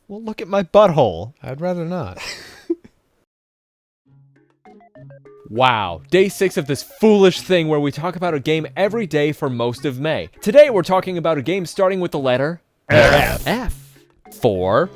Well, look at my butthole. I'd rather not. Wow, day 6 of this foolish thing where we talk about a game every day for most of May. Today we're talking about a game starting with the letter F. F. For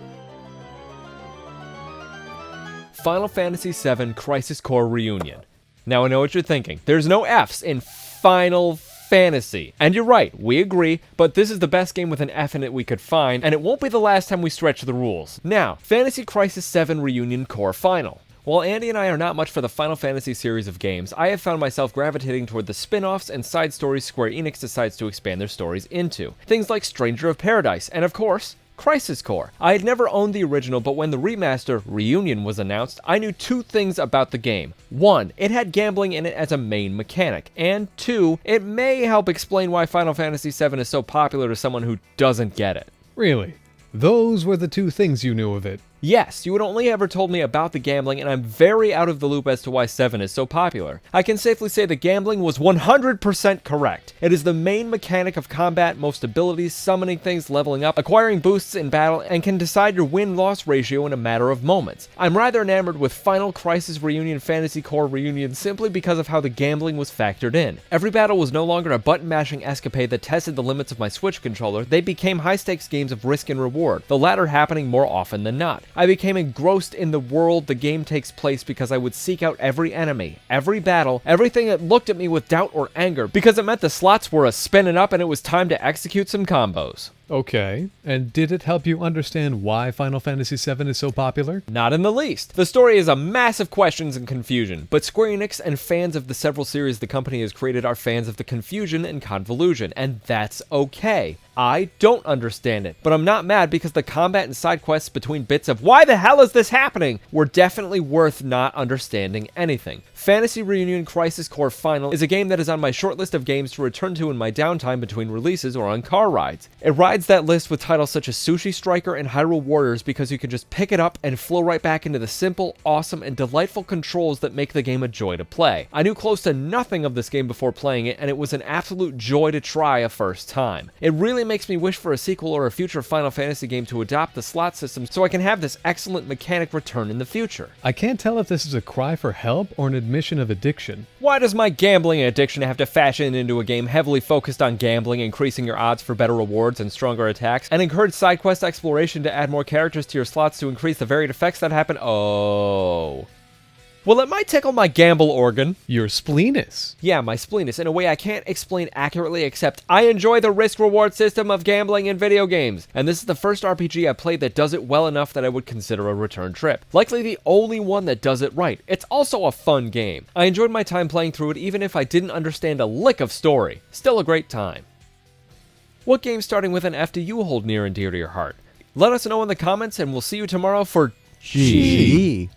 Final Fantasy VII Crisis Core Reunion. Now I know what you're thinking. There's no F's in Final Fantasy. And you're right, we agree, but this is the best game with an F in it we could find, and it won't be the last time we stretch the rules. Now, Fantasy Crisis VII Reunion Core Final. While Andy and I are not much for the Final Fantasy series of games, I have found myself gravitating toward the spin-offs and side stories Square Enix decides to expand their stories into. Things like Stranger of Paradise, and of course, Crisis Core. I had never owned the original, but when the remaster, Reunion, was announced, I knew two things about the game. One, it had gambling in it as a main mechanic, and two, it may help explain why Final Fantasy VII is so popular to someone who doesn't get it. Really? Those were the two things you knew of it. Yes, you had only ever told me about the gambling, and I'm very out of the loop as to why 7 is so popular. I can safely say the gambling was 100% correct. It is the main mechanic of combat, most abilities, summoning things, leveling up, acquiring boosts in battle, and can decide your win-loss ratio in a matter of moments. I'm rather enamored with Final Crisis Reunion Fantasy Core Reunion simply because of how the gambling was factored in. Every battle was no longer a button-mashing escapade that tested the limits of my Switch controller. They became high-stakes games of risk and reward, the latter happening more often than not. I became engrossed in the world the game takes place because I would seek out every enemy, every battle, everything that looked at me with doubt or anger, because it meant the slots were spinning up and it was time to execute some combos. Okay, and did it help you understand why Final Fantasy VII is so popular? Not in the least. The story is a mass of questions and confusion, but Square Enix and fans of the several series the company has created are fans of the confusion and convolution, and that's okay. I don't understand it, but I'm not mad because the combat and side quests between bits of why the hell is this happening were definitely worth not understanding anything. Fantasy Reunion Crisis Core Final is a game that is on my short list of games to return to in my downtime between releases or on car rides. It rides that list with titles such as Sushi Striker and Hyrule Warriors because you can just pick it up and flow right back into the simple, awesome, and delightful controls that make the game a joy to play. I knew close to nothing of this game before playing it, and it was an absolute joy to try a first time. It really makes me wish for a sequel or a future Final Fantasy game to adopt the slot system so I can have this excellent mechanic return in the future. I can't tell if this is a cry for help or an admission of addiction. Why does my gambling addiction have to fashion into a game heavily focused on gambling, increasing your odds for better rewards and stronger attacks, and encourage side quest exploration to add more characters to your slots to increase the varied effects that happen? Oh. Well, it might tickle my gamble organ. Your spleenus. Yeah, my spleenus, in a way I can't explain accurately, except I enjoy the risk-reward system of gambling in video games, and this is the first RPG I've played that does it well enough that I would consider a return trip. Likely the only one that does it right. It's also a fun game. I enjoyed my time playing through it even if I didn't understand a lick of story. Still a great time. What game starting with an F do you hold near and dear to your heart? Let us know in the comments, and we'll see you tomorrow for G.